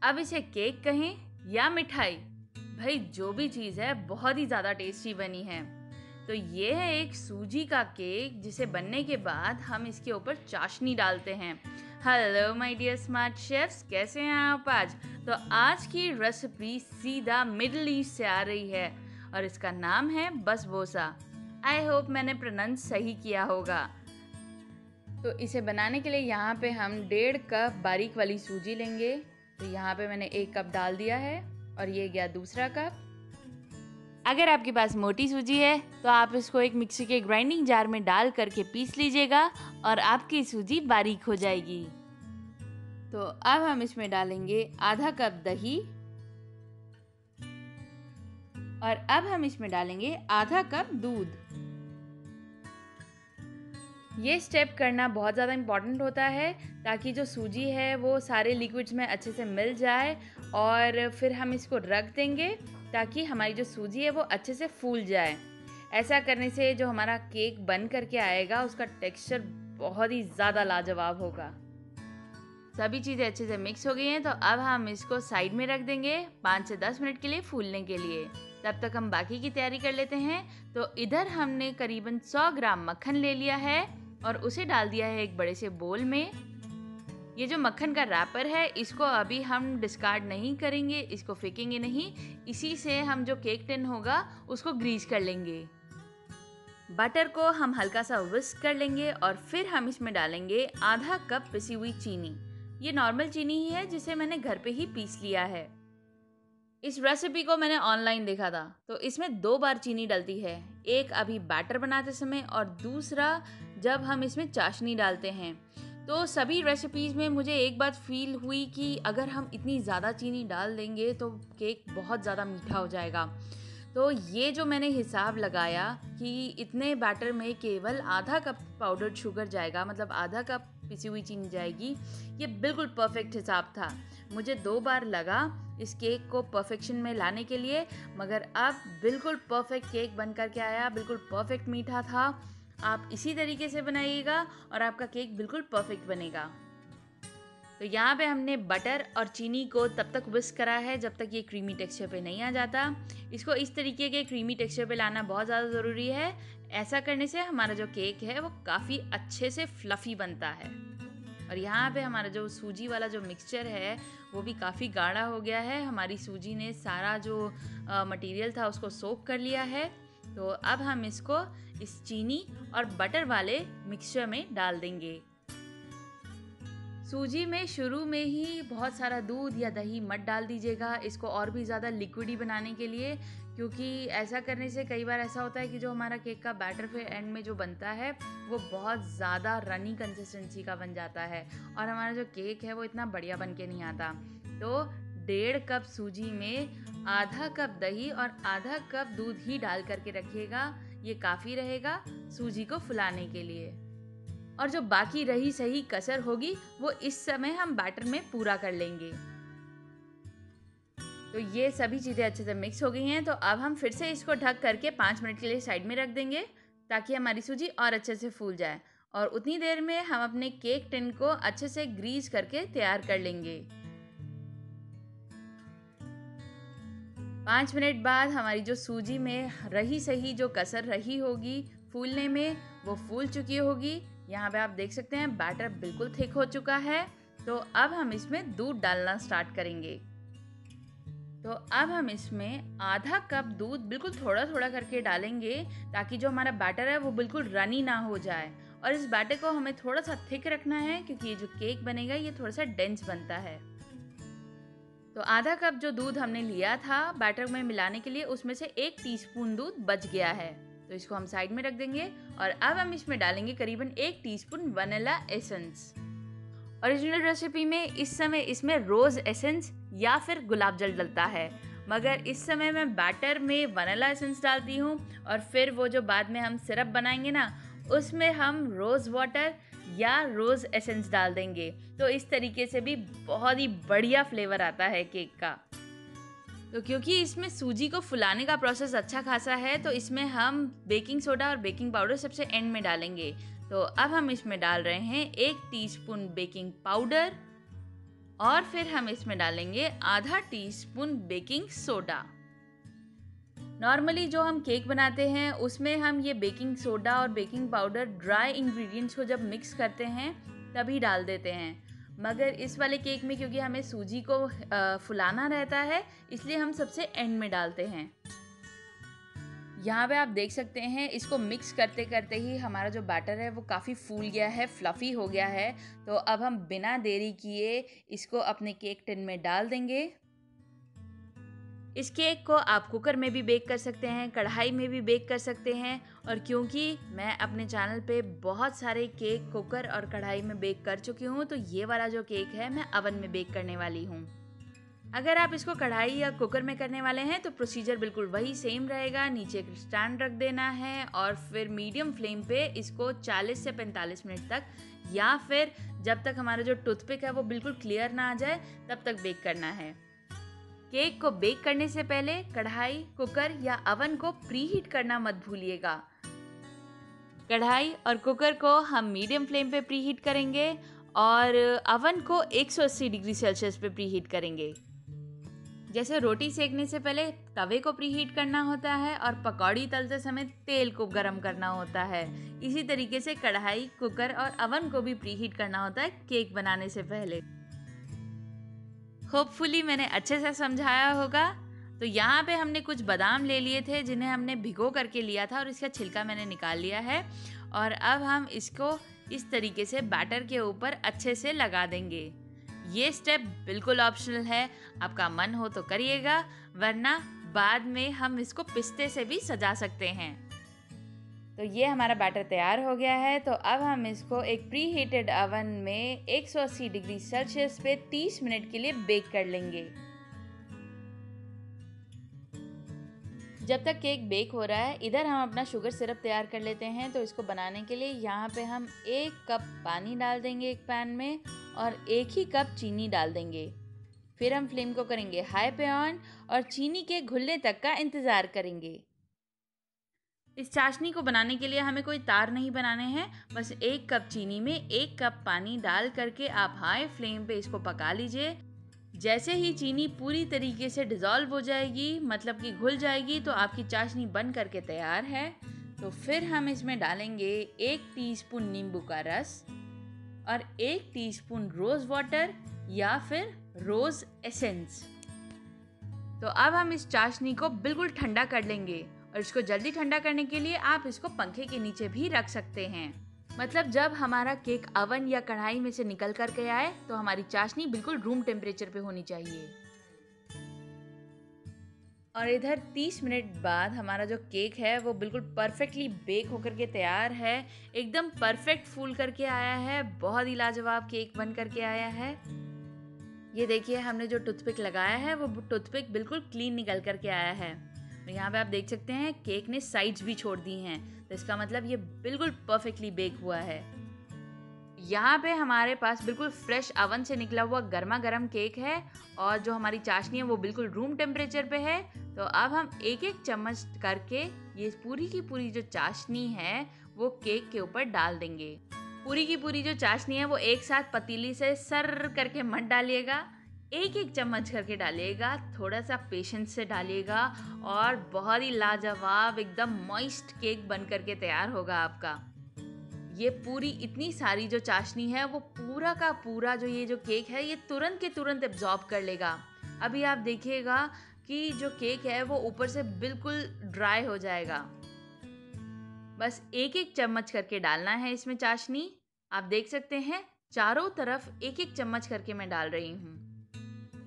अब इसे केक कहें या मिठाई, भाई जो भी चीज़ है बहुत ही ज़्यादा टेस्टी बनी है। तो ये है एक सूजी का केक जिसे बनने के बाद हम इसके ऊपर चाशनी डालते हैं। Hello my dear smart chefs, कैसे हैं आप आज? तो आज की रेसिपी सीधा मिडल ईस्ट से आ रही है और इसका नाम है बसबोसा। आई होप मैंने प्रोनाउंस सही किया होगा। तो इसे बनाने के लिए यहाँ पे हम 1.5 कप बारीक वाली सूजी लेंगे। तो यहाँ पे मैंने 1 कप डाल दिया है और ये गया दूसरा कप। अगर आपके पास मोटी सूजी है तो आप इसको एक मिक्सी के ग्राइंडिंग जार में डाल करके पीस लीजिएगा और आपकी सूजी बारीक हो जाएगी। तो अब हम इसमें डालेंगे आधा कप दही और अब हम इसमें डालेंगे आधा कप दूध। ये स्टेप करना बहुत ज़्यादा इम्पॉर्टेंट होता है ताकि जो सूजी है वो सारे लिक्विड्स में अच्छे से मिल जाए और फिर हम इसको रख देंगे ताकि हमारी जो सूजी है वो अच्छे से फूल जाए। ऐसा करने से जो हमारा केक बन करके आएगा उसका टेक्सचर बहुत ही ज़्यादा लाजवाब होगा। सभी चीज़ें अच्छे से मिक्स हो गई हैं तो अब हम इसको साइड में रख देंगे 5 से 10 मिनट के लिए फूलने के लिए। तब तक हम बाकी की तैयारी कर लेते हैं। तो इधर हमने करीबन 100 ग्राम मक्खन ले लिया है और उसे डाल दिया है एक बड़े से बोल में। ये जो मक्खन का रैपर है इसको अभी हम डिस्कार्ड नहीं करेंगे, इसको फेंकेंगे नहीं, इसी से हम जो केक टिन होगा उसको ग्रीस कर लेंगे। बटर को हम हल्का सा विस्क कर लेंगे और फिर हम इसमें डालेंगे आधा कप पिसी हुई चीनी। ये नॉर्मल चीनी ही है जिसे मैंने घर पे ही पीस लिया है। इस रेसिपी को मैंने ऑनलाइन देखा था तो इसमें 2 बार चीनी डलती है, एक अभी बैटर बनाते समय और दूसरा जब हम इसमें चाशनी डालते हैं। तो सभी रेसिपीज़ में मुझे एक बात फील हुई कि अगर हम इतनी ज़्यादा चीनी डाल देंगे तो केक बहुत ज़्यादा मीठा हो जाएगा। तो ये जो मैंने हिसाब लगाया कि इतने बैटर में केवल आधा कप पाउडर्ड शुगर जाएगा, मतलब आधा कप पिसी हुई चीनी जाएगी, ये बिल्कुल परफेक्ट हिसाब था। मुझे 2 बार लगा इस केक को परफेक्शन में लाने के लिए, मगर अब बिल्कुल परफेक्ट केक बन कर के आया, बिल्कुल परफेक्ट मीठा था। आप इसी तरीके से बनाइएगा और आपका केक बिल्कुल परफेक्ट बनेगा। तो यहाँ पे हमने बटर और चीनी को तब तक विस्क करा है जब तक ये क्रीमी टेक्सचर पे नहीं आ जाता। इसको इस तरीके के क्रीमी टेक्सचर पे लाना बहुत ज़्यादा ज़रूरी है। ऐसा करने से हमारा जो केक है वो काफ़ी अच्छे से फ्लफ़ी बनता है। और यहाँ पे हमारा जो सूजी वाला जो मिक्सचर है वो भी काफ़ी गाढ़ा हो गया है। हमारी सूजी ने सारा जो मटेरियल था उसको सोक कर लिया है। तो अब हम इसको इस चीनी और बटर वाले मिक्सचर में डाल देंगे। सूजी में शुरू में ही बहुत सारा दूध या दही मत डाल दीजिएगा, इसको और भी ज़्यादा लिक्विडी बनाने के लिए, क्योंकि ऐसा करने से कई बार ऐसा होता है कि जो हमारा केक का बैटर फिर एंड में जो बनता है वो बहुत ज़्यादा रनी कंसिस्टेंसी का बन जाता है और हमारा जो केक है वो इतना बढ़िया बन के नहीं आता। तो 1.5 कप सूजी में आधा कप दही और आधा कप दूध ही डाल करके रखिएगा, ये काफ़ी रहेगा सूजी को फुलाने के लिए। और जो बाकी रही सही कसर होगी वो इस समय हम बैटर में पूरा कर लेंगे। तो ये सभी चीज़ें अच्छे से मिक्स हो गई हैं। तो अब हम फिर से इसको ढक करके 5 मिनट के लिए साइड में रख देंगे ताकि हमारी सूजी और अच्छे से फूल जाए। और उतनी देर में हम अपने केक टिन को अच्छे से ग्रीस करके तैयार कर लेंगे। 5 मिनट बाद हमारी जो सूजी में रही सही जो कसर रही होगी फूलने में, वो फूल चुकी होगी। यहाँ पे आप देख सकते हैं बैटर बिल्कुल थिक हो चुका है। तो अब हम इसमें दूध डालना स्टार्ट करेंगे। तो अब हम इसमें आधा कप दूध बिल्कुल थोड़ा थोड़ा करके डालेंगे ताकि जो हमारा बैटर है वो बिल्कुल रनी ना हो जाए। और इस बैटर को हमें थोड़ा सा थिक रखना है क्योंकि ये जो केक बनेगा ये थोड़ा सा डेंस बनता है। तो आधा कप जो दूध हमने लिया था बैटर में मिलाने के लिए, उसमें से 1 टीस्पून दूध बच गया है। तो इसको हम साइड में रख देंगे और अब हम इसमें डालेंगे करीबन 1 teaspoon vanilla essence. Original recipe में इस समय इसमें रोज़ एसेंस या फिर गुलाब जल डलता है, मगर इस समय मैं बैटर में वनीला एसेंस डालती हूँ और फिर वो जो बाद में हम सिरप बनाएंगे ना उसमें हम रोज़ वाटर या रोज़ एसेंस डाल देंगे। तो इस तरीके से भी बहुत ही बढ़िया फ्लेवर आता है केक का। तो क्योंकि इसमें सूजी को फुलाने का प्रोसेस अच्छा खासा है तो इसमें हम बेकिंग सोडा और बेकिंग पाउडर सबसे एंड में डालेंगे। तो अब हम इसमें डाल रहे हैं 1 टीस्पून बेकिंग पाउडर और फिर हम इसमें डालेंगे आधा टीस्पून बेकिंग सोडा। नॉर्मली जो हम केक बनाते हैं उसमें हम ये बेकिंग सोडा और बेकिंग पाउडर ड्राई इंग्रेडिएंट्स को जब मिक्स करते हैं तभी डाल देते हैं, मगर इस वाले केक में क्योंकि हमें सूजी को फुलाना रहता है इसलिए हम सबसे एंड में डालते हैं। यहाँ पे आप देख सकते हैं इसको मिक्स करते करते ही हमारा जो बैटर है वो काफ़ी फूल गया है, फ्लफ़ी हो गया है। तो अब हम बिना देरी किए इसको अपने केक टिन में डाल देंगे। इस केक को आप कुकर में भी बेक कर सकते हैं, कढ़ाई में भी बेक कर सकते हैं, और क्योंकि मैं अपने चैनल पे बहुत सारे केक कुकर और कढ़ाई में बेक कर चुकी हूँ तो ये वाला जो केक है मैं अवन में बेक करने वाली हूँ। अगर आप इसको कढ़ाई या कुकर में करने वाले हैं तो प्रोसीजर बिल्कुल वही सेम रहेगा। नीचे एक स्टैंड रख देना है और फिर मीडियम फ्लेम पे इसको 40 से 45 मिनट तक, या फिर जब तक हमारा जो टूथपिक है वो बिल्कुल क्लियर ना आ जाए तब तक बेक करना है। केक को बेक करने से पहले कढ़ाई, कुकर या अवन को प्रीहीट करना मत भूलिएगा। कढ़ाई और कुकर को हम मीडियम फ्लेम पे प्रीहीट करेंगे और अवन को 180 डिग्री सेल्सियस पे प्रीहीट करेंगे। जैसे रोटी सेकने से पहले तवे को प्रीहीट करना होता है और पकौड़ी तलते समय तेल को गरम करना होता है, इसी तरीके से कढ़ाई, कुकर और अवन को भी प्रीहीट करना होता है केक बनाने से पहले। होपफुली मैंने अच्छे से समझाया होगा। तो यहाँ पे हमने कुछ बादाम ले लिए थे जिन्हें हमने भिगो करके लिया था और इसका छिलका मैंने निकाल लिया है, और अब हम इसको इस तरीके से बैटर के ऊपर अच्छे से लगा देंगे। ये स्टेप बिल्कुल ऑप्शनल है, आपका मन हो तो करिएगा, वरना बाद में हम इसको पिस्ते से भी सजा सकते हैं। तो ये हमारा बैटर तैयार हो गया है। तो अब हम इसको एक प्री हीटेड अवन में 180 डिग्री सेल्सियस पे 30 मिनट के लिए बेक कर लेंगे। जब तक केक बेक हो रहा है इधर हम अपना शुगर सिरप तैयार कर लेते हैं। तो इसको बनाने के लिए यहाँ पे हम 1 कप पानी डाल देंगे एक पैन में और 1 ही कप चीनी डाल देंगे। फिर हम फ्लेम को करेंगे हाई पे ऑन और चीनी के घुलने तक का इंतज़ार करेंगे। इस चाशनी को बनाने के लिए हमें कोई तार नहीं बनाने हैं, बस 1 कप चीनी में 1 कप पानी डाल करके आप हाई फ्लेम पे इसको पका लीजिए। जैसे ही चीनी पूरी तरीके से डिज़ोल्व हो जाएगी, मतलब कि घुल जाएगी, तो आपकी चाशनी बन करके तैयार है। तो फिर हम इसमें डालेंगे 1 टीस्पून नींबू का रस और 1 टीस्पून रोज़ वाटर या फिर रोज़ एसेंस। तो अब हम इस चाशनी को बिल्कुल ठंडा कर लेंगे, और इसको जल्दी ठंडा करने के लिए आप इसको पंखे के नीचे भी रख सकते हैं। मतलब जब हमारा केक अवन या कढ़ाई में से निकल कर के आए तो हमारी चाशनी बिल्कुल रूम टेम्परेचर पे होनी चाहिए। और इधर 30 मिनट बाद हमारा जो केक है वो बिल्कुल परफेक्टली बेक होकर के तैयार है, एकदम परफेक्ट फूल करके आया है, बहुत ही लाजवाब केक बन करके आया है। ये देखिए हमने जो टूथपिक लगाया है वो टूथपिक बिल्कुल क्लीन निकल करके आया है। यहाँ पे आप देख सकते हैं केक ने साइड्स भी छोड़ दी हैं, तो इसका मतलब ये बिल्कुल परफेक्टली बेक हुआ है। यहाँ पे हमारे पास बिल्कुल फ्रेश अवन से निकला हुआ गर्मा गर्म केक है और जो हमारी चाशनी है वो बिल्कुल रूम टेम्परेचर पे है। तो अब हम एक एक चम्मच करके ये पूरी की पूरी जो चाशनी है वो केक के ऊपर डाल देंगे। पूरी की पूरी जो चाशनी है वो एक साथ पतीली से सर करके मत डालिएगा, एक एक चम्मच करके डालिएगा, थोड़ा सा पेशेंस से डालिएगा और बहुत ही लाजवाब एकदम मॉइस्ट केक बन करके तैयार होगा आपका। ये पूरी इतनी सारी जो चाशनी है वो पूरा का पूरा जो ये जो केक है ये तुरंत के तुरंत एब्जॉर्ब कर लेगा। अभी आप देखिएगा कि जो केक है वो ऊपर से बिल्कुल ड्राई हो जाएगा। बस एक एक चम्मच करके डालना है इसमें चाशनी। आप देख सकते हैं चारों तरफ एक एक चम्मच करके मैं डाल रही हूँ।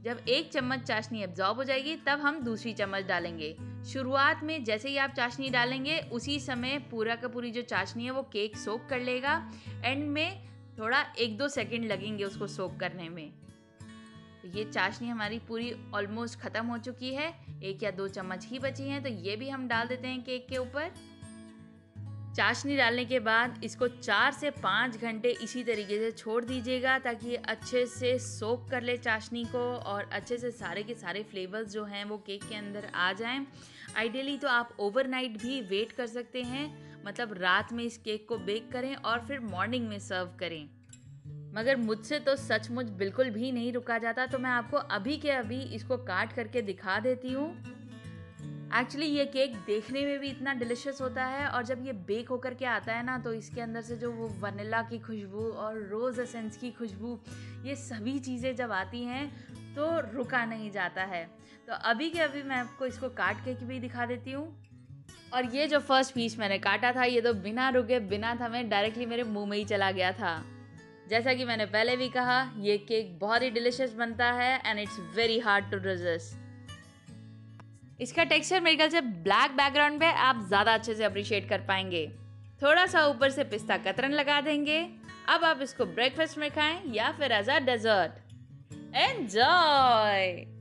जब एक चम्मच चाशनी एब्जॉर्ब हो जाएगी तब हम दूसरी चम्मच डालेंगे। शुरुआत में जैसे ही आप चाशनी डालेंगे उसी समय पूरा का पूरी जो चाशनी है वो केक सोक कर लेगा। एंड में थोड़ा 1-2 सेकंड लगेंगे उसको सोक करने में। तो ये चाशनी हमारी पूरी ऑलमोस्ट ख़त्म हो चुकी है, 1 या 2 चम्मच ही बची हैं, तो ये भी हम डाल देते हैं केक के ऊपर। चाशनी डालने के बाद इसको 4 से 5 घंटे इसी तरीके से छोड़ दीजिएगा ताकि ये अच्छे से सोक कर ले चाशनी को और अच्छे से सारे के सारे फ्लेवर्स जो हैं वो केक के अंदर आ जाएं। आइडियली तो आप ओवरनाइट भी वेट कर सकते हैं, मतलब रात में इस केक को बेक करें और फिर मॉर्निंग में सर्व करें। मगर मुझसे तो सचमुच बिल्कुल भी नहीं रुका जाता, तो मैं आपको अभी के अभी इसको काट करके दिखा देती हूँ। एक्चुअली ये केक देखने में भी इतना डिलिशियस होता है और जब ये बेक होकर के आता है ना, तो इसके अंदर से जो वो वनीला की खुशबू और रोज़ एसेंस की खुशबू, ये सभी चीज़ें जब आती हैं तो रुका नहीं जाता है। तो अभी के अभी मैं आपको इसको काट के भी दिखा देती हूँ। और ये जो फर्स्ट पीस मैंने काटा था, ये तो बिना रुके बिना थमे डायरेक्टली मेरे मुंह में ही चला गया था। जैसा कि मैंने पहले भी कहा, ये केक बहुत ही डिलिशियस बनता है and it's very hard to resist. इसका टेक्सचर मेरे ख्याल से ब्लैक बैकग्राउंड पे आप ज़्यादा अच्छे से अप्रिशिएट कर पाएंगे। थोड़ा सा ऊपर से पिस्ता कतरन लगा देंगे। अब आप इसको ब्रेकफास्ट में खाएं या फिर एज अ डेजर्ट। एंजॉय।